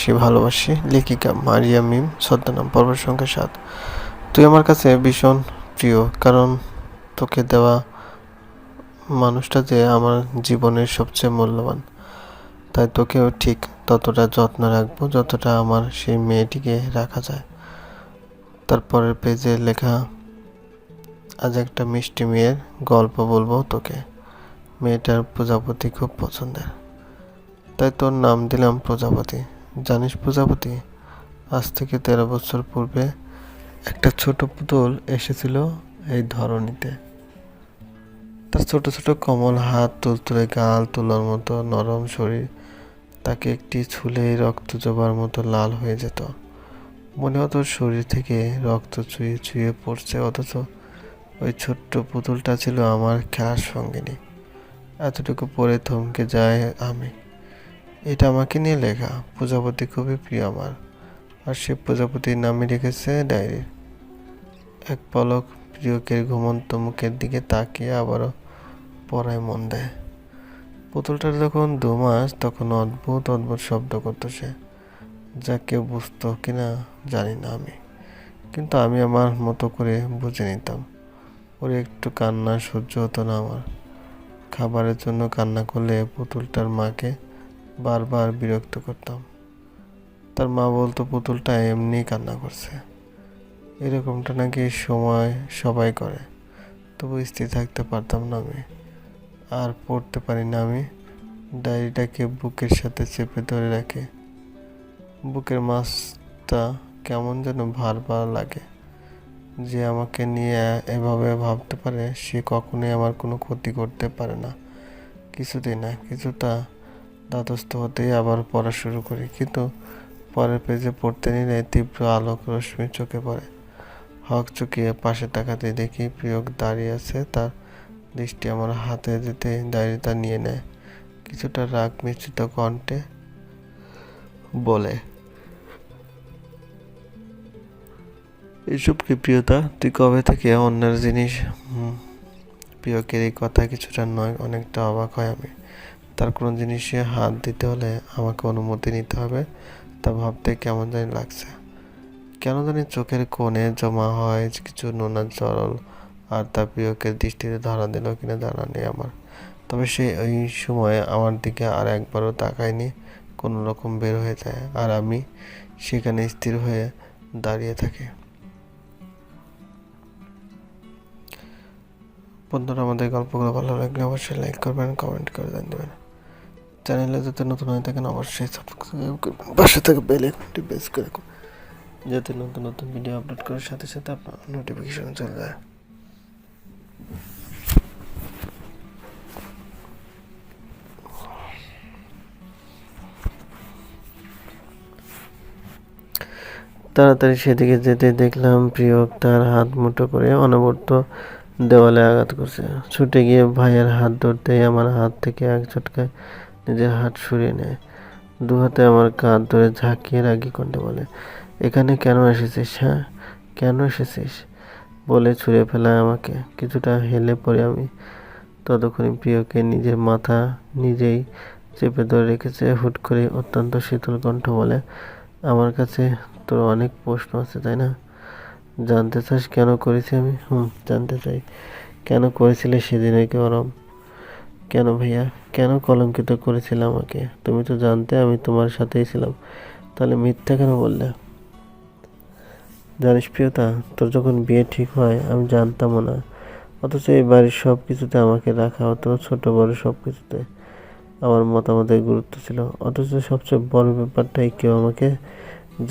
সে ভালোবাসি লেখিকা মারিয়া মিম ছদ্মনাম পর্ব সংখ্যা ৭। তুই আমার কাছে ভীষণ প্রিয়, কারণ তোকে দেওয়া মানুষটা যে আমার জীবনের সবচেয়ে মূল্যবান। তাই তোকেও ঠিক ততটা যত্ন রাখবো যতটা আমার সেই মেয়েটিকে রাখা যায়। তারপরের পেজে লেখা, আজ একটা মিষ্টি মেয়ের গল্প বলবো তোকে। মেয়েটার প্রজাপতি খুব পছন্দের, তাই তোর নাম দিলাম প্রজাপতি। জানিস প্রজাপতি, আজ থেকে 13 বছর পূর্বে একটা ছোট পুতুল এসেছিল এই ধরনীতে। তার ছোট ছোট কোমল হাত, তুলতুলে গাল, তুলার মতো নরম শরীর, তাকে একটি ছুলেই রক্ত জবার মতো লাল হয়ে যেত। মনে হতো শরীর থেকে রক্ত চুইয়ে চুইয়ে পড়ছে, অথচ ওই ছোট্ট পুতুলটা ছিল আমার খেলার সঙ্গিনী। এতটুকু পরে থমকে যায় আমি। এটা আমাকে নিয়ে লেখা। প্রজাপতি খুবই প্রিয় আমার, আর সে প্রজাপতির নামই রেখেছে ডায়েরির। এক পলক প্রিয়কের ঘুমন্ত মুখের দিকে তাকিয়ে আবারও পড়ায় মন দেয়। পুতুলটার যখন 2 মাস, তখন অদ্ভুত অদ্ভুত শব্দ করতো সে, যা কেউ বুঝতো কিনা জানি না আমি, কিন্তু আমি আমার মতো করে বুঝে নিতাম। ওর একটু কান্না সহ্য হতো না আমার। খাবারের জন্য কান্না করলে পুতুলটার মাকে বারবার বিরক্ত করতাম। তার মা বলতো পুতুলটা এমনি কান্না করছে, এরকমটা নাকি সময় সবাই করে। তবু স্থির থাকতে পারতাম না আমি, আর পড়তে পারি না আমি। ডায়েরিটাকে বুকের সাথে চেপে ধরে রাখে। বুকের মাছটা কেমন যেন ভার ভার লাগে। যে আমাকে নিয়ে এভাবে ভাবতে পারে, সে কখনোই আমার কোনো ক্ষতি করতে পারে না। কিছুতেই না। কিছুটা ধাতস্থ হতেই আবার পড়া শুরু করি, কিন্তু পরের পেজে পড়তে নিলে তীব্র আলোক রশ্মি চোখে পড়ে। হক চুকিয়ে পাশে তাকাতে দেখি প্রিয়ক দাঁড়িয়ে আছে। তার দৃষ্টি আমার হাতে যেতে ডায়েরিটা নিয়ে নেয়। কিছুটা রাগ মিশ্রিত কণ্ঠে বলে, এসব কি প্রিয়তা? তুই কবে থেকে অন্যের জিনিস? প্রিয়কের এই কথা কিছুটা নয়, অনেকটা অবাক হয় আমি। তার কোনো জিনিসে হাত দিতে হলে আমাকে অনুমতি নিতে হবে, তা ভাবতে কেমন জানি লাগছে। কেন জানি চোখের কোণে জমা হয় কিছু নোনা জল, আর তা প্রিয়কের দৃষ্টিতে ধরা দিল কিনা জানা নেই আমার। তবে সে ওই সময় আমার দিকে আর একবারও তাকায়নি, কোনো রকম বের হয়ে যায়, আর আমি সেখানে স্থির হয়ে দাঁড়িয়ে থাকি। বন্ধুরা, আমাদের গল্পগুলো ভালো লাগলে অবশ্যই লাইক করবেন, কমেন্ট করে দেবেন। চ্যানেলে যাতে নতুন হয়ে থাকেন অবশ্যই সাবস্ক্রাইব করবেন, পাশে থেকে বেল আইকনটি প্রেস করে রাখুন, যাতে নতুন নতুন ভিডিও আপলোড করার সাথে সাথে আপনার নোটিফিকেশন চলে যায়। তাড়াতাড়ি সেদিকে যেতে দেখলাম প্রিয়ক তার হাত মুঠো করে অনবরত দেওয়ালে আঘাত করছে। ছুটে গিয়ে ভাইয়ের হাত ধরতেই আমার হাত থেকে এক ঝটকায় নিজের হাত সরিয়ে নেয়। 2 হাতে আমার কাঁধ ধরে ঝাঁকিয়ে রাগি কণ্ঠে বলে, এখানে কেন এসেছিস? হ্যাঁ, কেন এসেছিস? বলে ছুঁড়ে ফেলায় আমাকে। কিছুটা হেলে পড়ে আমি। ততক্ষণে প্রিয়কে নিজের মাথা নিজেই চেপে ধরে রেখেছে। হুট করে অত্যন্ত শীতল কণ্ঠ বলে, আমার কাছে তোর অনেক প্রশ্ন আছে, তাই না? জানতে চাস কেন করেছি আমি? জানতে চাই। কেন করেছিলে সেদিন ওই গরম? কেন ভাইয়া? কেন কলঙ্কিত করেছিলে আমাকে? তুমি তো জানতে আমি তোমার সাথেই ছিলাম, তাহলে মিথ্যা কেন বললে? জানিস প্রিয়তা, তোর যখন বিয়ে ঠিক হয় আমি জানতামও না, অথচ এই বাড়ির সব কিছুতে আমাকে রাখা হতো। ছোট বড় সব কিছুতে আমার মতামতের গুরুত্ব ছিল, অথচ সবচেয়ে বড় ব্যাপারটাই কেউ আমাকে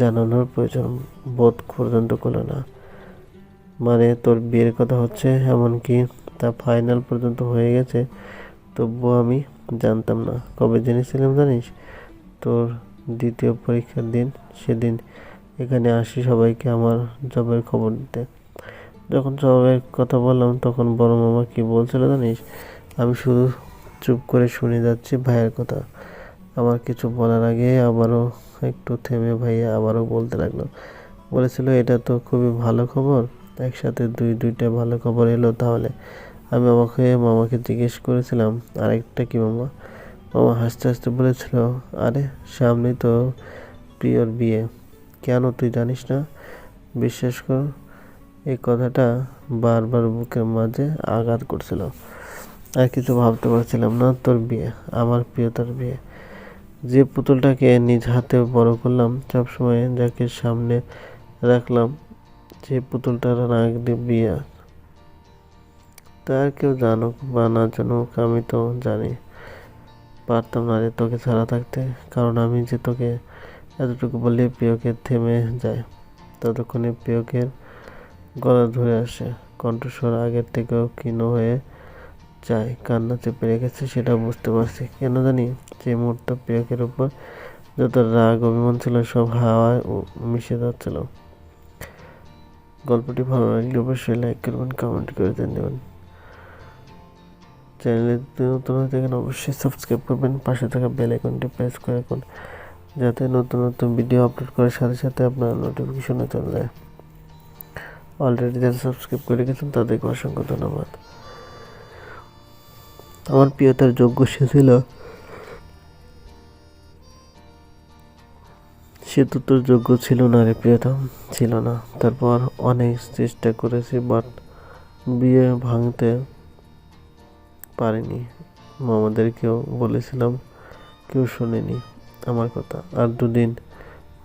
জানানোর প্রয়োজন বোধ পর্যন্ত করলো না। মানে তোর বিয়ের কথা হচ্ছে, এমনকি তা ফাইনাল পর্যন্ত হয়ে গেছে, তবুও আমি জানতাম না। কবে জেনেছিলাম জানিস? তোর দ্বিতীয় পরীক্ষার দিন। সেদিন এখানে আসি সবাইকে আমার জবের খবর দিতে। যখন জবের কথা বললাম তখন বড় মামা কি বলছিল জানিস? আমি শুধু চুপ করে শুনে যাচ্ছি ভাইয়ের কথা। আমার কিছু বলার আগে আবারও একটু থেমে ভাইয়া আবারও বলতে লাগলো, বলেছিল এটা তো খুবই ভালো খবর। একসাথে দুইটা ভালো খবর এলো তাহলে। আমি অবাক হয়ে মামাকে জিজ্ঞেস করেছিলাম, আরেকটা কি মামা? মামা হাসতে হাসতে বলেছিল, আরে সামনেই তো প্রিয়র বিয়ে। কেন তুই জানিস না? বিশ্বাস কর, এই কথাটা বারবার বুকের মাঝে আঘাত করছিল। আর কিছু ভাবতে পারছিলাম না। তোর বিয়ে, আমার প্রিয়তার বিয়ে, যে পুতুলটাকে নিজ হাতে বড় করলাম, সবসময় যাকে সামনে রাখলাম, যে পুতুলটার নাক দিয়ে বিয়ে। তার কেউ জানুক বা না জানুক, আমি তো জানি পারতাম না রে তোকে ছাড়া থাকতে। কারণ আমি যে তোকে এতটুকু বললে প্রিয়কে থেমে যায়। ততক্ষণে প্রিয়কের গলা ধরে আসে, কণ্ঠস্বর আগের থেকেও ক্ষীণ হয়ে যায়, কান্না চেপে রেখেছে সেটা বুঝতে পারছি। কেন জানি যে মুহূর্তে প্রিয়কের উপর যত রাগ অভিমান ছিল সব হাওয়ায় মিশে যাচ্ছিল। গল্পটি ভালো লাগলে অবশ্যই লাইক করবেন, কমেন্ট করে দেবেন। চ্যানেলে নতুন হয়ে থাকেন অবশ্যই সাবস্ক্রাইব করবেন, পাশে থাকা বেল আইকনটি প্রেস করে রাখুন, যাতে নতুন নতুন ভিডিও আপলোড করার সাথে সাথে আপনার নোটিফিকেশনে চলে যায়। অলরেডি যারা সাবস্ক্রাইব করে রেখেছেন তাদেরকে অসংখ্য ধন্যবাদ। আমার প্রিয়তার যোগ্য সে ছিল, সে তো তোর যোগ্য ছিল না রে প্রিয়তম, ছিল না। তারপর অনেক চেষ্টা করেছি, বাট বিয়ে ভাঙতে পারিনি। মামাদেরকেও বলেছিলাম, কেউ শোনেনি আমার কথা। আর দুদিন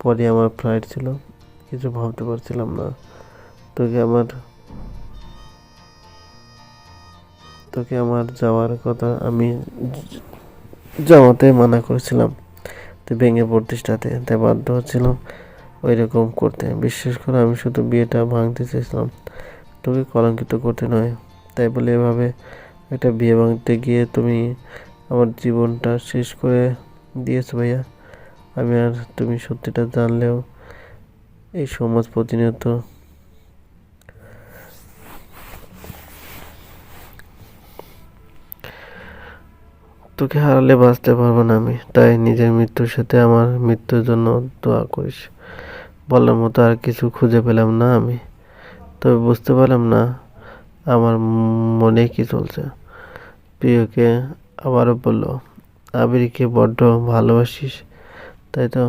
পরে আমার ফ্লাইট ছিল, কিছু ভাবতে পারছিলাম না। তোকে আমার যাওয়ার কথা আমি যাওয়াতে মানা করেছিলাম, তুই ভেঙে পড়তিস রাতে, তাই বাধ্য হচ্ছিলাম ওই রকম করতে। বিশ্বাস করে আমি শুধু বিয়েটা ভাঙতে চেয়েছিলাম, তোকে কলঙ্কিত করতে নয়। তাই বলে এভাবে একটা বিয়ে ভাঙতে গিয়ে তুমি আমার জীবনটা শেষ করে দিয়েছো ভাইয়া। আমি আর তুমি সত্যিটা জানলেও এই সমাজ প্রতিনিয়ত তোকে হারালে বাঁচতে পারবো না আমি। তাই নিজের মৃত্যুর সাথে আমার মৃত্যুর জন্য দোয়া করিস। বলার মতো আর কিছু খুঁজে পেলাম না আমি। তবে বুঝতে পারলাম না আমার মনে কি চলছে। প্রিয়কে আবারও বলল, আবিরকে বড্ড ভালোবাসিস তাই তো?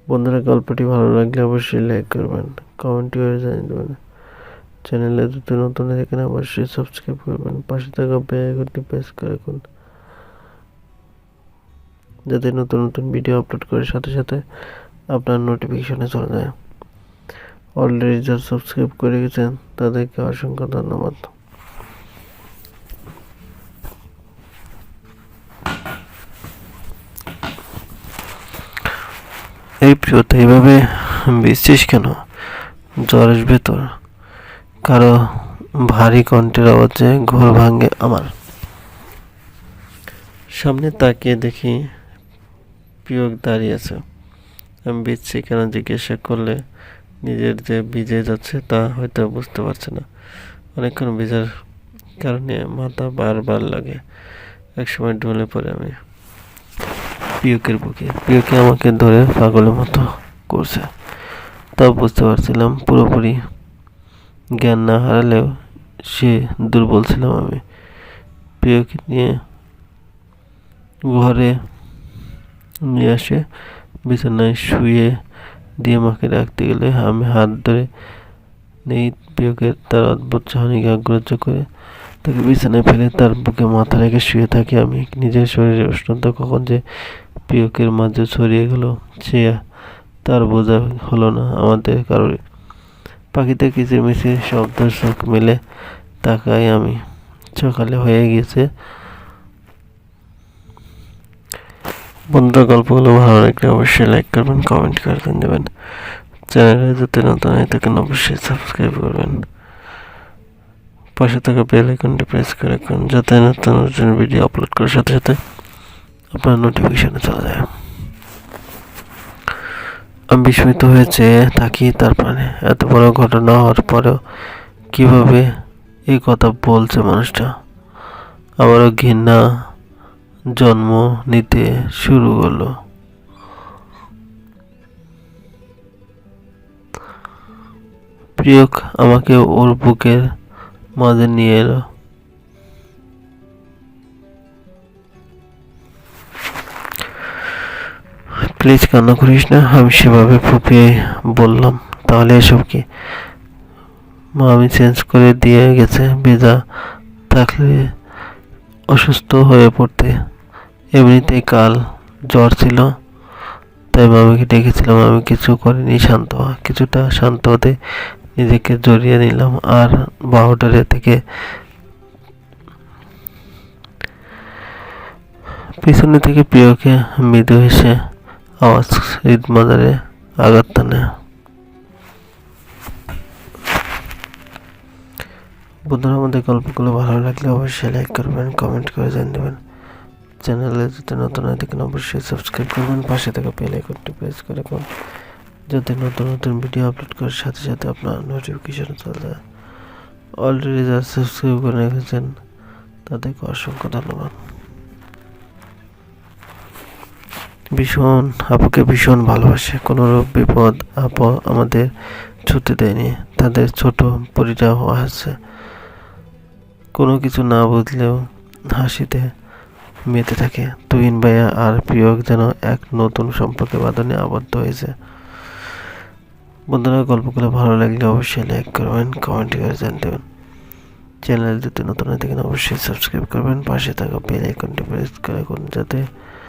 বন্ধুরা, গল্পটি ভালো লাগলে অবশ্যই লাইক করবেন, কমেন্ট করে জানিয়ে দেবেন। চ্যানেলে যদি নতুন এখানে অবশ্যই সাবস্ক্রাইব করবেন, পাশে থাকা বেল আইকনটি প্রেস করে রাখুন, যাতে নতুন নতুন ভিডিও আপলোড করার সাথে সাথে আপনার নোটিফিকেশনে চলে যায়। অলরেডি যারা সাবস্ক্রাইব করে গেছেন তাদেরকে অসংখ্য ধন্যবাদ। এই প্রিয়তা এইভাবে বিচ্ছিস কেন? জ্বর আসবে তোর। কারো ভারী কণ্ঠের আওয়াজে ঘোর ভাঙে আমার। সামনে তাকিয়ে দেখি প্রিয়ক দাঁড়িয়ে আছে। আমি ভিজছি কেন জিজ্ঞাসা করলে নিজের যে ভিজে যাচ্ছে তা হয়তো বুঝতে পারছে না। অনেকক্ষণ ভিজার কারণে মাথা বারবার লাগে। একসময় ঢলে পড়ে আমি প্রিয়কের বুকে। প্রিয়কে আমাকে ধরে পাগলের মতো করছে। তাও বুঝতে পারছিলাম পুরোপুরি জ্ঞান না হারালেও সে দুর্বল ছিলাম আমি। প্রিয়কে নিয়ে ঘরে নিয়ে আসে, বিছানায় শুয়ে দিয়ে মাকে রাখতে গেলে আমি হাত ধরে নেই প্রিয়কে। তার অদ্ভুত চাহনিকে অগ্রাহ্য করে তাকে বিছানায় ফেলে তার বুকে মাথা রেখে শুয়ে থাকি আমি। নিজের শরীরের উষ্ণতা কখন যে প্রিয়কের মাঝে ছড়িয়ে গেল সে তার বোঝা হলো না আমাদের কারোর। পাখিতে কিচিরমিচির শব্দ, চোখ মেলে তাকাই আমি। সকালে হয়ে গেছে। বন্ধুরা, গল্পগুলো ভালো লাগলে অবশ্যই লাইক করবেন, কমেন্ট করে দেবেন। চ্যানেলে যদি নতুন হয়ে থাকেন অবশ্যই সাবস্ক্রাইব করবেন, পাশে থাকা বেল আইকনটি প্রেস করে রাখুন, যাতে নতুন নতুন ভিডিও আপলোড করার সাথে সাথে আপনার নোটিফিকেশনে চলে যায়। আমি বিস্মিত হয়েছে থাকি তার মানে এত বড় ঘটনা হওয়ার পরেও কিভাবে এই কথা বলছে মানুষটা। আবারও ঘৃণা জন্ম নিতে শুরু করলো। প্রিয়ক আমাকে ওর বুকের মাঝে নিয়ে এলো। প্লিজ কান্না করিস না, আমি সেভাবে ফুপিয়ে বললাম। তাহলে এসব কি? মা আমি চেঞ্জ করে দিয়ে গেছে, ভেজা থাকলে অসুস্থ হয়ে পড়তে। এমনিতেই কাল জ্বর ছিল, তাই মামিকে ডেকেছিলাম। আমি কিছু করিনি, শান্ত হ। কিছুটা শান্ত হতে নিজেকে জড়িয়ে নিলাম আর বাহুডোরে থেকে পিছনে থেকে প্রিয়কে মৃদু হেসে আওয়াজ ঈদ মাজারে আঘাত টানে। বন্ধুরা, আমাদের গল্পগুলো ভালো লাগলে অবশ্যই লাইক করবেন, কমেন্ট করে জানিয়ে চ্যানেলে যদি নতুন হয় দেখেন অবশ্যই সাবস্ক্রাইব করবেন, পাশে থাকা বেল আইকনটি প্রেস করে রাখুন যাতে নতুন নতুন ভিডিও আপলোড করার সাথে সাথে আপনার নোটিফিকেশন চলে যায়। অলরেডি যারা সাবস্ক্রাইব করে রেখেছেন তাদেরকে অসংখ্য ধন্যবাদ। ভীষণ আপুকে ভীষণ ভালোবাসে, কোনোরূপ বিপদ আপু আমাদের ছুটে দেয়নি। তাদের ছোট পরিটাও আছে, কোনো কিছু না বুঝলেও হাসিতে মেতে থাকে। তুহিন ভাইয়া আর প্রিয় যেন এক নতুন সম্পর্কে বাঁধনে আবদ্ধ হয়েছে। বন্ধুরা, গল্পগুলো ভালো লাগলে অবশ্যই লাইক করবেন, কমেন্ট করে জানিয়ে দেবেন। চ্যানেল যদি নতুন হয়ে থাকেন অবশ্যই সাবস্ক্রাইব করবেন, পাশে থাকা বেল আইকনটি প্রেস করে রাখুন যাতে